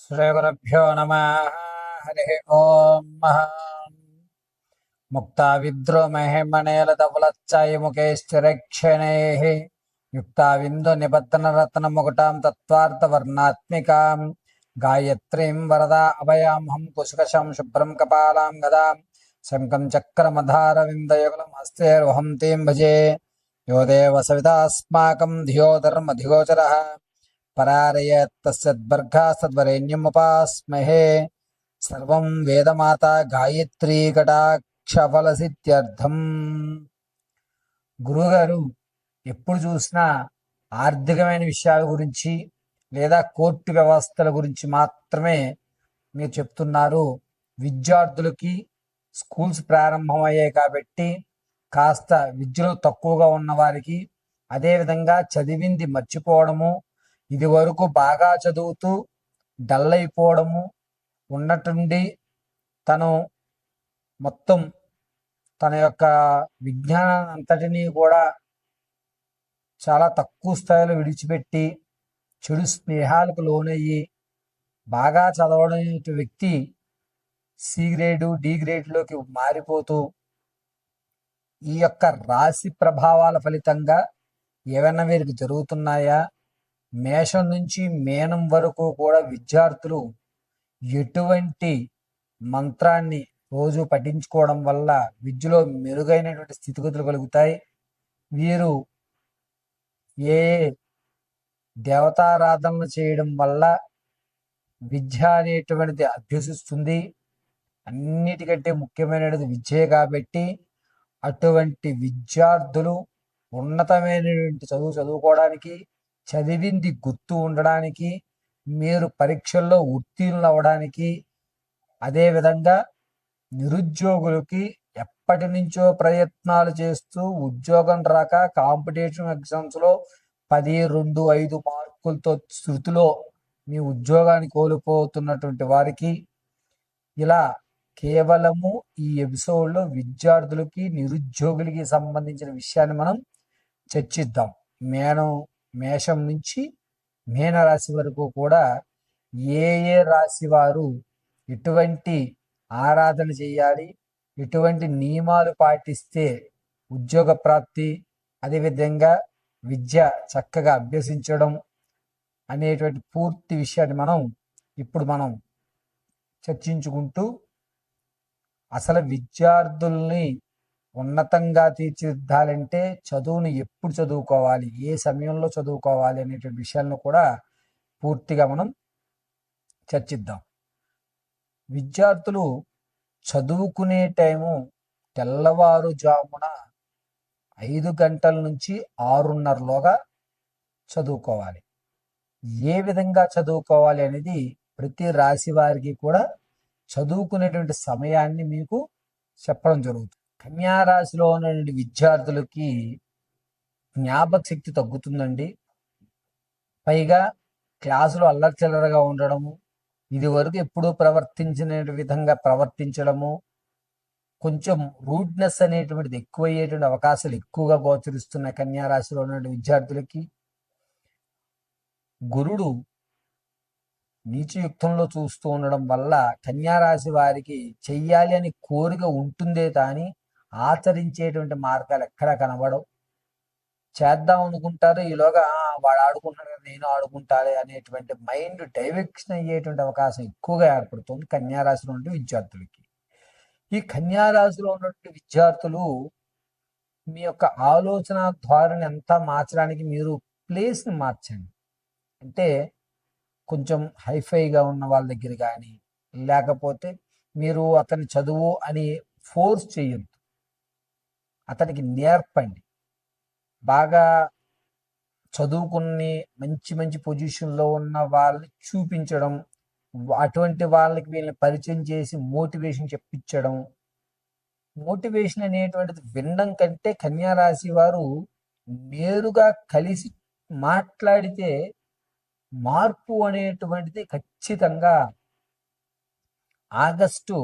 శ్రీగురుభ్యో నమః. హరి ఓం. ముక్తా విద్రోమహిమణేలధవలచ్చాయముఖైశ్చిరక్షణైః యుక్తా విందు నిబద్ధనరత్నముకుటాం తత్వార్థవర్ణాత్మికాం గాయత్రీం వరదా అభయామహం కుశకశం శుభ్రం కపాలాం గదాం శంఖం చక్రమధారవిందయుగలం హస్తేర్వహం తీం భజే. యో దేవ సవితాస్మాకం ధియో ధర్మధిగోచరః పరారయత్తస్యద్బర్గాస్తద్వరేణ్యముపాస్మహే. సర్వం వేదమాతా గాయత్రీ కటాక్షఫలసిద్ధ్యర్థం. గురువుగారు ఎప్పుడు చూసినా ఆర్థికమైన విషయాల గురించి లేదా కోర్టు వ్యవస్థల గురించి మాత్రమే మీరు చెప్తున్నారు. విద్యార్థులకి స్కూల్స్ ప్రారంభమయ్యాయి కాబట్టి కాస్త విద్యలో తక్కువగా ఉన్న వారికి, అదేవిధంగా చదివింది మర్చిపోవడము, ఇది వరకు బాగా చదువుతూ డల్ అయిపోవడము, ఉన్నట్టుండి తను మొత్తం తన యొక్క విజ్ఞానాన్ని అంతటినీ కూడా చాలా తక్కువ స్థాయిలో విడిచిపెట్టి చెడు స్నేహాలకు లోనయ్యి బాగా చదవడం వ్యక్తి సి గ్రేడు డి గ్రేడ్లోకి మారిపోతూ ఈ యొక్క రాశి ప్రభావాల ఫలితంగా ఏమైనా వీరికి జరుగుతున్నాయా? మేషం నుంచి మీనం వరకు కూడా విద్యార్థులు ఎటువంటి మంత్రాన్ని రోజు పఠించుకోవడం వల్ల విద్యలో మెరుగైనటువంటి స్థితిగతులు కలుగుతాయి? వీరు ఏ దేవతారాధనలు చేయడం వల్ల విద్య అనేటువంటిది అభ్యసిస్తుంది? అన్నిటికంటే ముఖ్యమైనది విద్యే కాబట్టి అటువంటి విద్యార్థులు ఉన్నతమైనటువంటి చదువు చదువుకోవడానికి, చదివింది గుర్తు ఉండడానికి, మీరు పరీక్షల్లో ఉత్తీర్ణులు అవ్వడానికి, అదేవిధంగా నిరుద్యోగులకి ఎప్పటి నుంచో ప్రయత్నాలు చేస్తూ ఉద్యోగం రాక కాంపిటీషన్ ఎగ్జామ్స్లో 10, 2, 5 మార్కులతో శృతిలో మీ ఉద్యోగాన్ని కోల్పోతున్నటువంటి వారికి ఇలా కేవలము ఈ ఎపిసోడ్లో విద్యార్థులకి నిరుద్యోగులకి సంబంధించిన విషయాన్ని మనం చర్చిద్దాం. మేషం నుంచి మీనరాశి వరకు కూడా ఏ ఏ రాశి వారు ఎటువంటి ఆరాధన చేయాలి, ఎటువంటి నియమాలు పాటిస్తే ఉద్యోగ ప్రాప్తి, అదేవిధంగా విద్య చక్కగా అభ్యసించడం అనేటువంటి పూర్తి విషయాన్ని ఇప్పుడు మనం చర్చించుకుంటూ అసలు విద్యార్థుల్ని ఉన్నతంగా తీర్చిదిద్దాలంటే చదువుని ఎప్పుడు చదువుకోవాలి, ఏ సమయంలో చదువుకోవాలి అనేటువంటి విషయాలను కూడా పూర్తిగా మనం చర్చిద్దాం. విద్యార్థులు చదువుకునే టైము తెల్లవారుజామున 5 గంటల నుంచి 6:30లోగా చదువుకోవాలి. ఏ విధంగా చదువుకోవాలి అనేది ప్రతి రాశి వారికి కూడా చదువుకునేటువంటి సమయాన్ని మీకు చెప్పడం జరుగుతుంది. కన్యా రాశిలో ఉన్నటువంటి విద్యార్థులకి జ్ఞాపక శక్తి తగ్గుతుందండి. పైగా క్లాసులో అల్లరిచిల్లరగా ఉండడము, ఇది వరకు ఎప్పుడూ ప్రవర్తించిన విధంగా ప్రవర్తించడము, కొంచెం రూడ్నెస్ అనేటువంటిది ఎక్కువయ్యేటువంటి అవకాశాలు ఎక్కువగా గోచరిస్తున్న కన్యా రాశిలో ఉన్నటువంటి విద్యార్థులకి గురుడు నీచయుక్తంలో చూస్తూ ఉండడం వల్ల కన్యారాశి వారికి చెయ్యాలి అని కోరిక ఉంటుందే కానీ ఆచరించేటువంటి మార్గాలు ఎక్కడా కనబడవు. చేద్దాం అనుకుంటారు, ఈలోగా వాడు ఆడుకుంటున్నాడు కదా నేను ఆడుకుంటాలి అనేటువంటి మైండ్ డైవర్షన్ అయ్యేటువంటి అవకాశం ఎక్కువగా ఏర్పడుతుంది కన్యారాశిలో ఉన్న విద్యార్థులకి. ఈ కన్యారాశిలో ఉన్నటువంటి విద్యార్థులు మీ యొక్క ఆలోచన ధోరణి అంతా మార్చడానికి మీరు ప్లేస్ని మార్చండి. అంటే కొంచెం హైఫైగా ఉన్న వాళ్ళ దగ్గర కానీ, లేకపోతే మీరు అతని చదువు అని ఫోర్స్ చేయొద్దు, అతనికి నేర్పండి. బాగా చదువుకుని మంచి మంచి పొజిషన్లో ఉన్న వాళ్ళని చూపించడం, అటువంటి వాళ్ళకి వీళ్ళని పరిచయం చేసి మోటివేషన్ చెప్పించడం. మోటివేషన్ అనేటువంటిది వినడం కంటే కన్యారాశి వారు నేరుగా కలిసి మాట్లాడితే మార్పు అనేటువంటిది ఖచ్చితంగా ఆగస్టు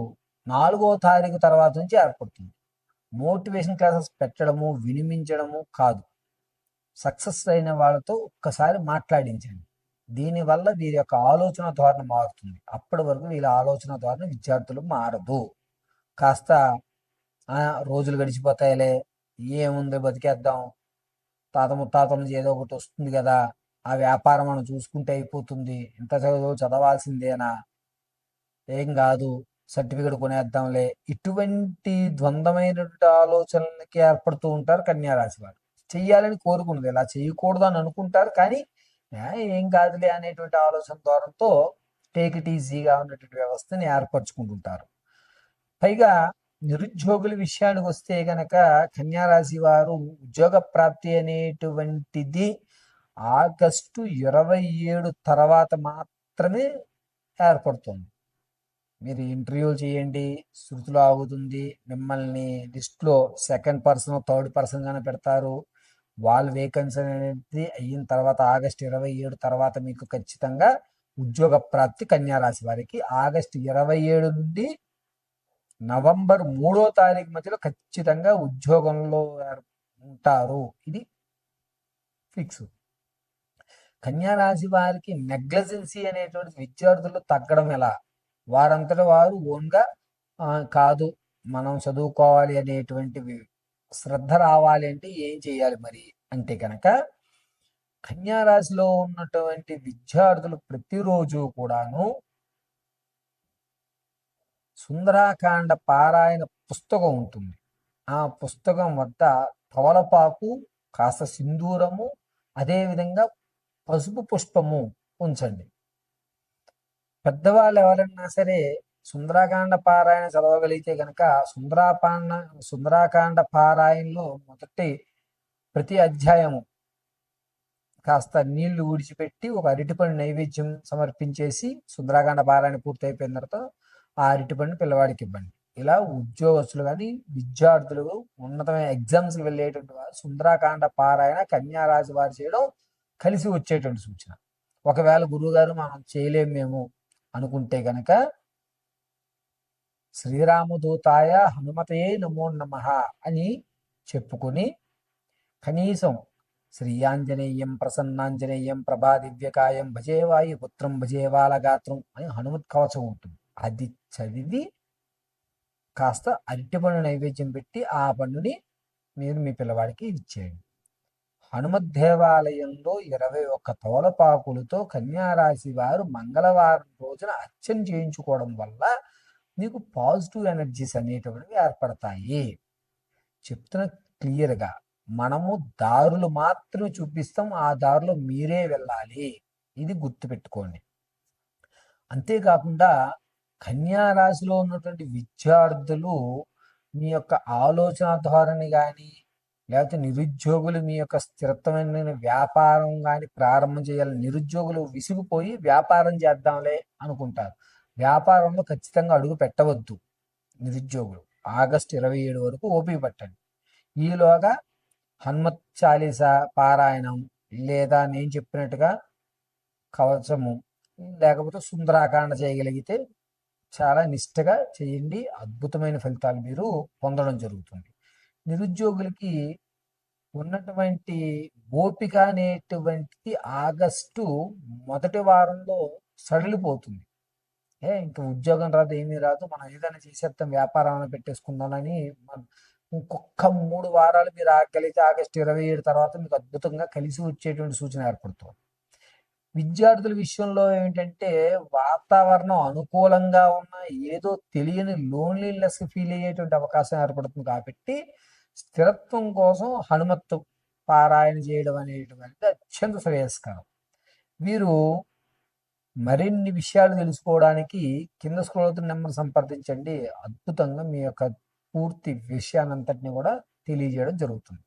4వ తారీఖు తర్వాత నుంచి ఏర్పడుతుంది. మోటివేషన్ క్లాసెస్ పెట్టడము, వినిపించడము కాదు, సక్సెస్ అయిన వాళ్ళతో ఒక్కసారి మాట్లాడించండి. దీనివల్ల వీరి యొక్క ఆలోచన ధోరణి మారుతుంది. అప్పటి వరకు వీళ్ళ ఆలోచన ధోరణి విద్యార్థులు మారదు. కాస్త రోజులు గడిచిపోతాయిలే, ఏముంది బతికేద్దాం, తాత ముత్తాతల నుంచి ఏదో ఒకటి వస్తుంది కదా, ఆ వ్యాపారం మనం చూసుకుంటే అయిపోతుంది, ఇంత చదువు చదవాల్సిందేనా, ఏం కాదు, సర్టిఫికెట్ కొనేద్దాంలే, ఇటువంటి ద్వంద్వమైనటువంటి ఆలోచనలకి ఏర్పడుతూ ఉంటారు కన్యారాశి వారు. చెయ్యాలని కోరుకున్నది ఇలా చేయకూడదు అని అనుకుంటారు, కానీ ఏం కాదులే అనేటువంటి ఆలోచన ద్వారంతో టేక్ ఇట్ ఈజీగా ఉన్నటువంటి వ్యవస్థని ఏర్పరచుకుంటుంటారు. పైగా నిరుద్యోగుల విషయానికి వస్తే గనక కన్యారాశి వారు ఉద్యోగ ప్రాప్తి అనేటువంటిది ఆగస్టు 27 తర్వాత మాత్రమే ఏర్పడుతుంది. మీరు ఇంటర్వ్యూలు చేయండి, శృతిలో ఆగుతుంది, మిమ్మల్ని లిస్ట్లో సెకండ్ పర్సన్ థర్డ్ పర్సన్ గానే పెడతారు. వాళ్ళ వేకెన్సీ అనేది అయిన తర్వాత ఆగస్టు 27 తర్వాత మీకు ఖచ్చితంగా ఉద్యోగ ప్రాప్తి కన్యారాశి వారికి ఆగస్టు 27 నుండి నవంబర్ 3వ తారీఖు మధ్యలో ఖచ్చితంగా ఉద్యోగంలో ఉంటారు. ఇది ఫిక్స్. కన్యారాశి వారికి నెగ్లజెన్సీ అనేటువంటి విద్యార్థులు తగ్గడం ఎలా? వారంతటా వారు ఓన్గా కాదు మనం చదువుకోవాలి అనేటువంటి శ్రద్ధ రావాలి అంటే ఏం చేయాలి మరి అంటే కనుక, కన్యారాశిలో ఉన్నటువంటి విద్యార్థులు ప్రతిరోజు కూడాను సుందరాకాండ పారాయణ పుస్తకం ఉంటుంది. ఆ పుస్తకం వద్ద తమలపాకు, కాస్త సింధూరము, అదేవిధంగా పసుపు పుష్పము ఉంచండి. పెద్దవాళ్ళు ఎవరైనా సరే సుందరాకాండ పారాయణ చదవగలిగితే కనుక సుందరాకాండ పారాయణలో మొదటి ప్రతి అధ్యాయము కాస్త నీళ్లు ఊడిచిపెట్టి ఒక అరటిపండు నైవేద్యం సమర్పించేసి సుందరాకాండ పారాయణ పూర్తి అయిపోయిన తర్వాత ఆ అరటిపండు పిల్లవాడికి ఇవ్వండి. ఇలా ఉద్యోగస్తులు కానీ విద్యార్థులు ఉన్నతమైన ఎగ్జామ్స్కి వెళ్ళేటువంటి వారు సుందరాకాండ పారాయణ కన్యారాశి వారు చేయడం కలిసి వచ్చేటువంటి సూచన. ఒకవేళ గురువుగారు మనం చేయలేము మేము అనుకుంటే గనక శ్రీరామదూతాయ హనుమతయే నమో నమః అని చెప్పుకొని కనీసం శ్రీయాంజనేయం ప్రసన్నాంజనేయం ప్రభాదివ్యకాయం భజేవాయు పుత్రం భజేవాలగాత్రం అని హనుమత్ కవచం ఉంటుంది. అది చదివి కాస్త అరటిపండు నైవేద్యం పెట్టి ఆ పండుని మీరు మీ పిల్లవాడికి ఇచ్చేయండి. హనుమద్ దేవాలయంలో 21 తోలపాకులతో కన్యారాశి వారు మంగళవారం రోజున అర్చన చేయించుకోవడం వల్ల మీకు పాజిటివ్ ఎనర్జీస్ అనేటువంటివి ఏర్పడతాయి. చెప్తున్న క్లియర్గా, మనము దారులు మాత్రమే చూపిస్తాం, ఆ దారిలో మీరే వెళ్ళాలి. ఇది గుర్తుపెట్టుకోండి. అంతేకాకుండా కన్యారాశిలో ఉన్నటువంటి విద్యార్థులు మీ యొక్క ఆలోచన ధోరణి కానీ, లేకపోతే నిరుద్యోగులు మీ యొక్క స్థిరత్వమైన వ్యాపారం కానీ ప్రారంభం చేయాలి. నిరుద్యోగులు విసిగిపోయి వ్యాపారం చేద్దాంలే అనుకుంటారు. వ్యాపారంలో ఖచ్చితంగా అడుగు పెట్టవద్దు నిరుద్యోగులు. ఆగస్టు 27 వరకు ఓపిక పట్టండి. ఈలోగా హనుమత్ చాలీసా పారాయణం, లేదా నేను చెప్పినట్టుగా కవచము, లేకపోతే సుందరాకాండ చేయగలిగితే చాలా నిష్టగా చేయండి. అద్భుతమైన ఫలితాలు మీరు పొందడం జరుగుతుంది. నిరుద్యోగులకి ఉన్నటువంటి ఓపిక అనేటువంటిది ఆగస్టు మొదటి వారంలో సడలిపోతుంది. ఇంకా ఉద్యోగం రాదు, ఏమీ రాదు, మనం ఏదైనా చేసేస్తాం, వ్యాపారం పెట్టేసుకుందామని ఇంకొక 3 వారాలు మీరు ఆగలిగితే ఆగస్టు 27 తర్వాత మీకు అద్భుతంగా కలిసి వచ్చేటువంటి సూచన ఏర్పడుతుంది. విద్యార్థుల విషయంలో ఏంటంటే వాతావరణం అనుకూలంగా ఉన్న ఏదో తెలియని లోన్లీనెస్ ఫీల్ అయ్యేటువంటి అవకాశం ఏర్పడుతుంది. కాబట్టి స్థిరత్వం కోసం హనుమత్తు పారాయణ చేయడం అనేటువంటిది అత్యంత శ్రేయస్కరం. మీరు మరిన్ని విషయాలు తెలుసుకోవడానికి కింద స్క్రోల్ అవుతున్న నెంబర్ సంప్రదించండి. అద్భుతంగా మీ యొక్క పూర్తి విషయాన్నంతటిని కూడా తెలియజేయడం జరుగుతుంది.